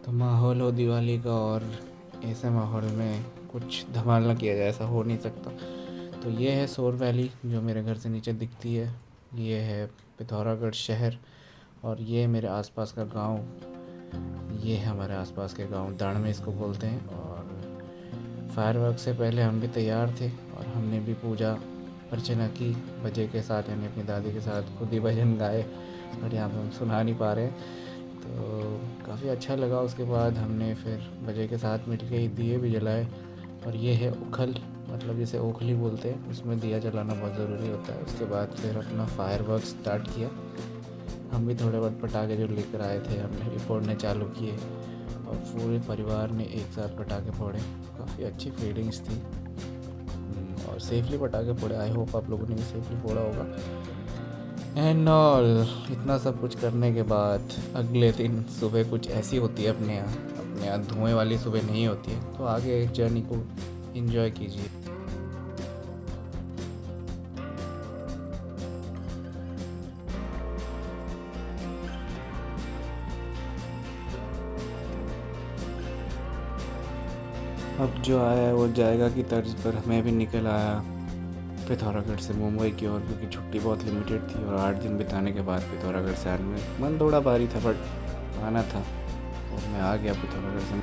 तो माहौल हो दिवाली का, और ऐसे माहौल में कुछ धमाल ना किया जाए ऐसा हो नहीं सकता। तो ये है सोर वैली जो मेरे घर से नीचे दिखती है। ये है पिथौरागढ़ शहर, और ये मेरे आसपास का गांव। ये है हमारे आसपास के गांव, दाड़ में इसको बोलते हैं। और फायरवर्क से पहले हम भी तैयार थे, और हमने भी पूजा अर्चना की बजे के साथ, यानी अपनी दादी के साथ खुद ही भजन गाए, और यहाँ पर हम सुना नहीं पा रहे। तो काफ़ी अच्छा लगा। उसके बाद हमने फिर बजे के साथ मिल के दिए भी जलाए। और ये है उखल, मतलब जिसे ओखली बोलते हैं, उसमें दिया जलाना बहुत ज़रूरी होता है। उसके बाद फिर अपना फायरवर्क स्टार्ट किया। हम भी थोड़े बहुत पटाखे जो लेकर आए थे हमने भी फोड़ने चालू किए, और पूरे परिवार ने एक साथ पटाखे फोड़े। काफ़ी अच्छी फीलिंग्स थी, और सेफली पटाखे फोड़े। आई होप आप लोगों ने भी सेफली फोड़ा होगा। एंड ऑल, इतना सब कुछ करने के बाद अगले दिन सुबह कुछ ऐसी होती है अपने यहाँ धुएं वाली सुबह नहीं होती है। तो आगे जर्नी को एंजॉय कीजिए। अब जो आया है वो जाएगा की तर्ज पर। मैं भी निकल आया पिथौरागढ़ से मुंबई की ओर, क्योंकि छुट्टी बहुत लिमिटेड थी, और 8 दिन बिताने के बाद पिथौरागढ़ से आने में मन थोड़ा भारी था, बट आना था, और मैं आ गया पिथौरागढ़ से।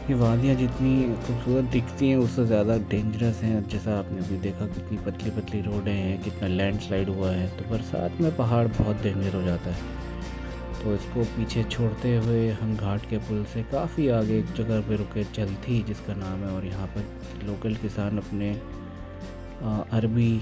ये वादियाँ जितनी खूबसूरत दिखती हैं उससे ज़्यादा डेंजरस हैं। जैसा आपने अभी देखा कितनी पतली पतली रोडें हैं, कितना लैंडस्लाइड हुआ है। तो बरसात में पहाड़ बहुत डेंजर हो जाता है। तो इसको पीछे छोड़ते हुए हम घाट के पुल से काफ़ी आगे एक जगह पे रुके, चलथी जिसका नाम है। और यहाँ पर लोकल किसान अपने अरबी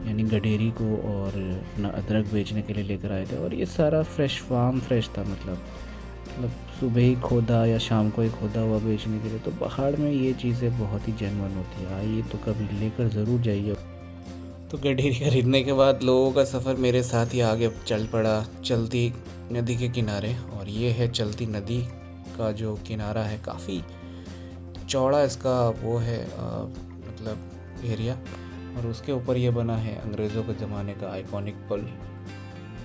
यानी गडेरी को और अपना अदरक बेचने के लिए लेकर आए थे। और ये सारा फ्रेश फार्म फ्रेश था, मतलब सुबह ही खोदा या शाम को ही खोदा हुआ बेचने के लिए। तो पहाड़ में ये चीज़ें बहुत ही जेन्युइन होती है। आइए तो कभी लेकर ज़रूर जाइए। तो गडेरी खरीदने के बाद लोगों का सफ़र मेरे साथ ही आगे चल पड़ा, चलती नदी के किनारे। और ये है चलती नदी का जो किनारा है, काफ़ी चौड़ा इसका वो है मतलब एरिया। और उसके ऊपर ये बना है अंग्रेज़ों के ज़माने का आइकॉनिक पुल।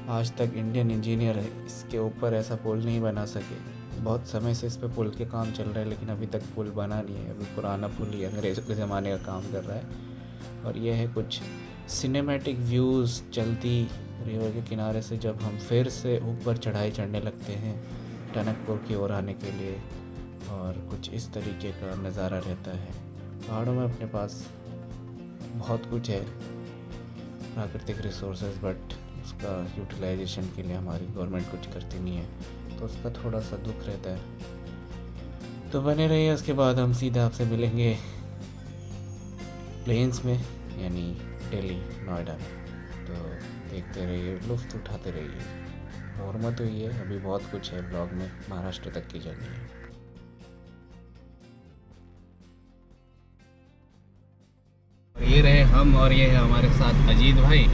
आज तक इंडियन इंजीनियर इसके ऊपर ऐसा पुल नहीं बना सके। बहुत समय से इस पे पुल के काम चल रहा है, लेकिन अभी तक पुल बना नहीं है। अभी पुराना पुल ही अंग्रेज़ों के ज़माने का काम कर रहा है। और ये है कुछ सिनेमैटिक व्यूज़ चलती रिवर के किनारे से, जब हम फिर से ऊपर चढ़ाई चढ़ने लगते हैं टनकपुर की ओर आने के लिए। और कुछ इस तरीके का नज़ारा रहता है। पहाड़ों में अपने पास बहुत कुछ है, प्राकृतिक रिसोर्सेज, बट उसका यूटिलाइजेशन के लिए हमारी गवर्नमेंट कुछ करती नहीं है। तो उसका थोड़ा सा दुख रहता है। तो बने रहिए। उसके बाद हम सीधा आपसे मिलेंगे प्लेन्स में, यानी दिल्ली नोएडा में। तो देखते रहिए, लुत्फ़ उठाते रहिए। और मत हुई है, अभी बहुत कुछ है ब्लॉग में। महाराष्ट्र तक की जर्नी है। ये रहे हम, और ये है हमारे साथ अजीत भाई।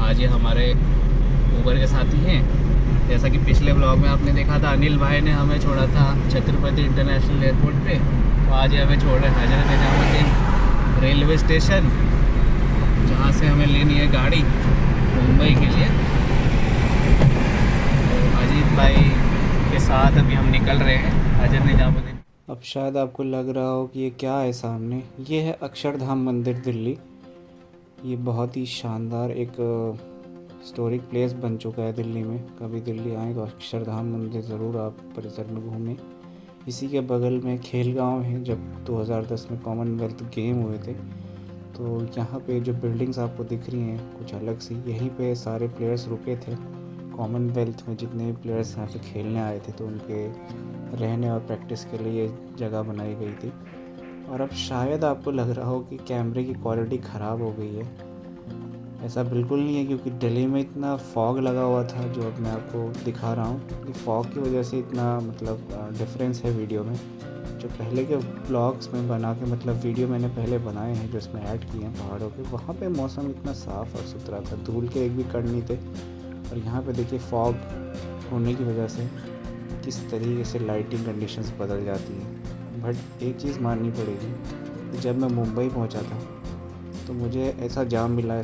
आज ये हमारे ऊबर के साथी हैं। जैसा कि पिछले ब्लॉग में आपने देखा था, अनिल भाई ने हमें छोड़ा था छत्रपति इंटरनेशनल एयरपोर्ट पे। तो आज ये हमें छोड़ रहे हैं हज़रत निजामुद्दीन रेलवे स्टेशन, जहाँ से हमें लेनी है गाड़ी मुंबई के लिए। तो अजीत भाई के साथ अभी हम निकल रहे हैं हज़रत निजामुद्दीन। अब शायद आपको लग रहा हो कि ये क्या है सामने। ये है अक्षरधाम मंदिर दिल्ली। ये बहुत ही शानदार एक हिस्टोरिक प्लेस बन चुका है दिल्ली में। कभी दिल्ली आएँ तो अक्षरधाम मंदिर ज़रूर आप परिसर में घूमें। इसी के बगल में खेलगांव है। जब 2010 में कॉमनवेल्थ गेम हुए थे, तो यहाँ पे जो बिल्डिंग्स आपको दिख रही हैं कुछ अलग सी, यहीं पे सारे प्लेयर्स रुके थे। कॉमनवेल्थ में जितने भी प्लेयर्स यहाँ पे खेलने आए थे, तो उनके रहने और प्रैक्टिस के लिए ये जगह बनाई गई थी। और अब शायद आपको लग रहा हो कि कैमरे की क्वालिटी ख़राब हो गई है। ऐसा बिल्कुल नहीं है, क्योंकि दिल्ली में इतना फॉग लगा हुआ था, जो अब मैं आपको दिखा रहा हूँ कि फॉग की वजह से इतना मतलब डिफरेंस है वीडियो में। जो पहले के ब्लॉग्स में बना के, मतलब वीडियो मैंने पहले बनाए हैं जो इसमें ऐड किए हैं पहाड़ों के, वहाँ पे मौसम इतना साफ़ और सुथरा था, धूल के एक भी कण नहीं थे। और यहाँ पे देखिए फॉग होने की वजह से किस तरीके से लाइटिंग कंडीशंस बदल जाती हैं। बट एक चीज़ माननी पड़ेगी, जब मैं मुंबई पहुँचा था तो मुझे ऐसा जाम मिला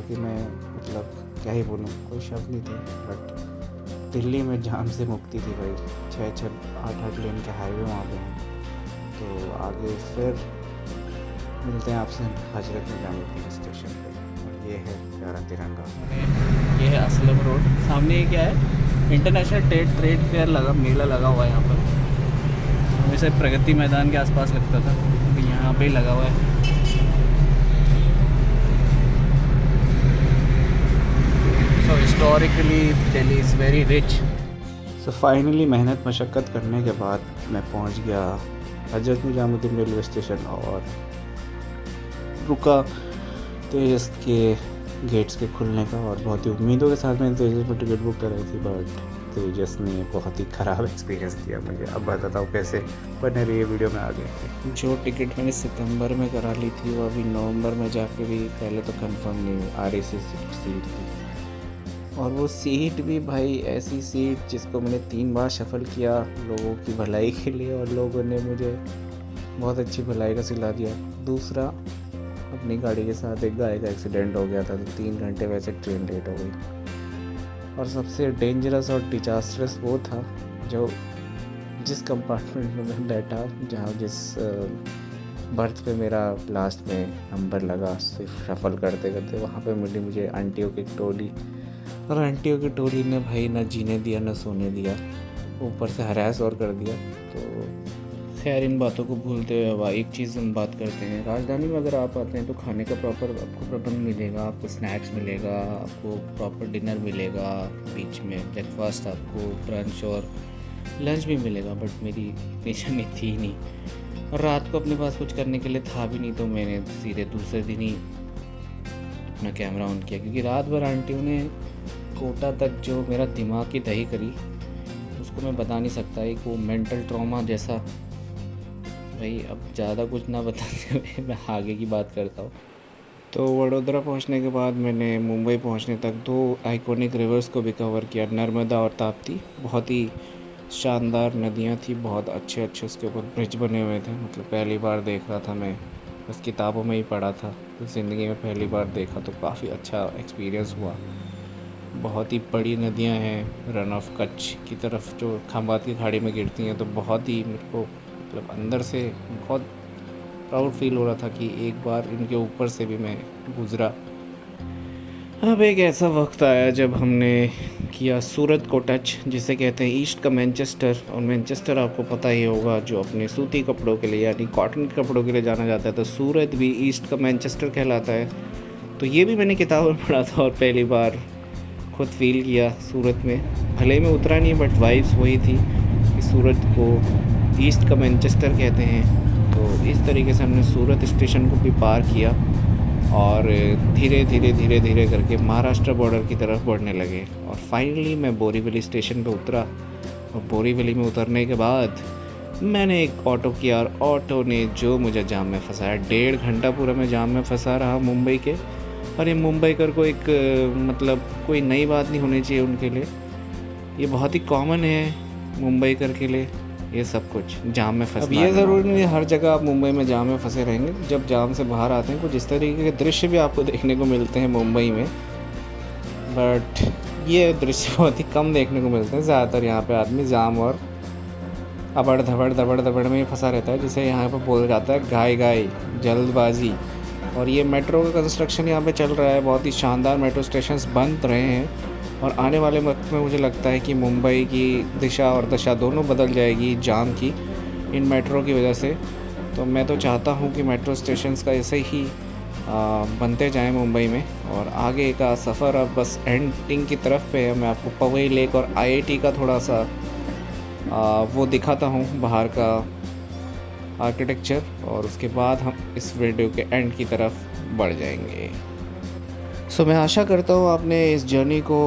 कि मैं मतलब क्या ही बोलूँ, कोई शब्द नहीं थे। बट दिल्ली में जाम से मुक्ति थी भाई, 6-8 लेन के हाईवे वहाँ पे हैं। तो आगे फिर मिलते हैं आपसे हजरत निजामुद्दीन स्टेशन पे। और ये है प्यारा तिरंगा। ये है असलम रोड, सामने ये क्या है, इंटरनेशनल ट्रेड फेयर लगा, मेला लगा हुआ है यहाँ पर। वैसे प्रगति मैदान के आसपास लगता था, अभी यहाँ पे ही लगा हुआ है। So historically Delhi is very rich. So finally मेहनत मशक्क़त करने के बाद मैं पहुंच गया हजरत निजामुद्दीन रेलवे स्टेशन और रुका तेजस के गेट्स के खुलने का। और बहुत ही उम्मीदों के साथ मैंने तेजस पर टिकट बुक कराई थी, बट तेजस ने बहुत ही ख़राब एक्सपीरियंस दिया मुझे। अब बताता हूँ कैसे, बने रहिए वीडियो में आगे। जो टिकट मैंने सितंबर में करा ली थी वो अभी नवंबर में जाके भी पहले तो कंफर्म नहीं हुई। RAC सीट थी, और वो सीट भी भाई ऐसी सीट जिसको मैंने 3 बार शफल किया लोगों की भलाई के लिए, और लोगों ने मुझे बहुत अच्छी भलाई का सिला दिया। दूसरा, अपनी गाड़ी के साथ एक गाय का एक्सीडेंट हो गया था, तो 3 घंटे वैसे ट्रेन लेट हो गई। और सबसे डेंजरस और डिजास्टरस वो था जो जिस कंपार्टमेंट में मैं बैठा, जहाँ जिस बर्थ पे मेरा लास्ट में नंबर लगा सिर्फ शफल करते करते, वहाँ पे मिली मुझे आंटियों की टोली। और आंटियों की टोली ने भाई ना जीने दिया ना सोने दिया, ऊपर से हरास और कर दिया। तो खैर, इन बातों को भूलते हुए अब एक चीज़ हम बात करते हैं। राजधानी में अगर आप आते हैं तो खाने का प्रॉपर आपको प्रबंध मिलेगा, आपको स्नैक्स मिलेगा, आपको प्रॉपर डिनर मिलेगा, बीच में ब्रेकफास्ट, आपको ब्रंच और लंच भी मिलेगा। बट मेरी निशानी थी नहीं, और रात को अपने पास कुछ करने के लिए था भी नहीं, तो मैंने सीधे दूसरे दिन ही अपना कैमरा ऑन किया, क्योंकि रात भर आंटियों ने कोटा तक जो मेरा दिमाग की दही करी उसको मैं बता नहीं सकता। एक वो मेंटल ट्रॉमा जैसा। भाई अब ज़्यादा कुछ ना बताते हुए मैं आगे की बात करता हूँ। तो वडोदरा पहुँचने के बाद मैंने मुंबई पहुँचने तक 2 आइकॉनिक रिवर्स को भी कवर किया, नर्मदा और ताप्ती। बहुत ही शानदार नदियाँ थी, बहुत अच्छे उसके ऊपर ब्रिज बने हुए थे। मतलब पहली बार देख रहा था मैं, बस किताबों में ही पढ़ा था, ज़िंदगी में पहली बार देखा, तो काफ़ी अच्छा एक्सपीरियंस हुआ। बहुत ही बड़ी नदियाँ हैं, रन ऑफ कच्छ की तरफ जो खंबात की खाड़ी में गिरती हैं, तो बहुत ही मेरे को मतलब अंदर से बहुत प्राउड फील हो रहा था कि एक बार इनके ऊपर से भी मैं गुज़रा। अब एक ऐसा वक्त आया जब हमने किया सूरत को टच, जिसे कहते हैं ईस्ट का मैनचेस्टर। और मैनचेस्टर आपको पता ही होगा, जो अपने सूती कपड़ों के लिए यानी कॉटन के कपड़ों के लिए जाना जाता है, तो सूरत भी ईस्ट का मैनचेस्टर कहलाता है। तो ये भी मैंने किताब में पढ़ा था और पहली बार खुद फील किया सूरत में। भले में उतरा नहीं, बट वाइब्स वही थी कि सूरत को ईस्ट का मैनचेस्टर कहते हैं। तो इस तरीके से हमने सूरत स्टेशन को भी पार किया और धीरे धीरे करके महाराष्ट्र बॉर्डर की तरफ बढ़ने लगे। और फाइनली मैं बोरीवली स्टेशन पे उतरा, और बोरीवली में उतरने के बाद मैंने एक ऑटो किया, और ऑटो ने जो मुझे जाम में फंसाया। 1.5 घंटा पूरा मैं जाम में फंसा रहा मुंबई के। और ये मुंबई कर को एक मतलब कोई नई बात नहीं होनी चाहिए उनके लिए, ये बहुत ही कॉमन है मुंबई कर के लिए ये सब कुछ जाम में फंसना। अब ये ज़रूरी नहीं हर जगह आप मुंबई में जाम में फंसे रहेंगे। जब जाम से बाहर आते हैं कुछ इस तरीके के दृश्य भी आपको देखने को मिलते हैं मुंबई में, बट ये दृश्य बहुत ही कम देखने को मिलते हैं। ज़्यादातर यहाँ पे आदमी जाम और अबड़ धबड़ में ही फंसा रहता है, जिसे यहाँ पर बोला जाता है घाई जल्दबाजी। और ये मेट्रो का कंस्ट्रक्शन यहाँ पे चल रहा है, बहुत ही शानदार मेट्रो स्टेशंस बन रहे हैं। और आने वाले वक्त में मुझे लगता है कि मुंबई की दिशा और दशा दोनों बदल जाएगी जाम की, इन मेट्रो की वजह से। तो मैं तो चाहता हूँ कि मेट्रो स्टेशंस का ऐसे ही बनते जाएं मुंबई में। और आगे का सफ़र अब बस एंडिंग की तरफ पे है। मैं आपको पवई लेक और IIT का थोड़ा सा वो दिखाता हूँ, बाहर का आर्किटेक्चर, और उसके बाद हम इस वीडियो के एंड की तरफ बढ़ जाएंगे। सो मैं आशा करता हूँ आपने इस जर्नी को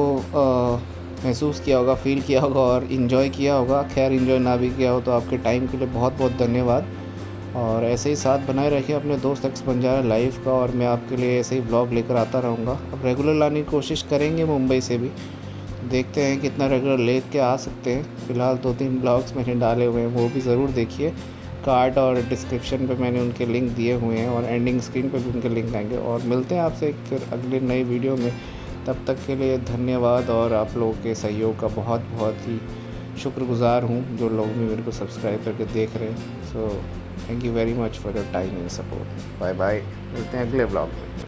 महसूस किया होगा, फील किया होगा और इन्जॉय किया होगा। खैर इन्जॉय ना भी किया हो तो आपके टाइम के लिए बहुत बहुत धन्यवाद। और ऐसे ही साथ बनाए रखिए अपने दोस्त एक्स बंजारा लाइव का, और मैं आपके लिए ऐसे ही ब्लॉग लेकर आता रहूँगा। अब रेगुलर लाने की कोशिश करेंगे मुंबई से भी, देखते हैं कितना रेगुलर ले के आ सकते हैं। फ़िलहाल 2-3 ब्लॉग्स मैंने डाले हुए हैं, वो भी ज़रूर देखिए। कार्ड और डिस्क्रिप्शन पे मैंने उनके लिंक दिए हुए हैं, और एंडिंग स्क्रीन पे भी उनके लिंक आएंगे। और मिलते हैं आपसे फिर अगले नई वीडियो में, तब तक के लिए धन्यवाद, और आप लोगों के सहयोग का बहुत बहुत ही शुक्रगुज़ार हूँ जो लोग भी मेरे को सब्सक्राइब करके देख रहे हैं। So thank you very much for your time and support. Bye bye, मिलते हैं अगले ब्लॉग में।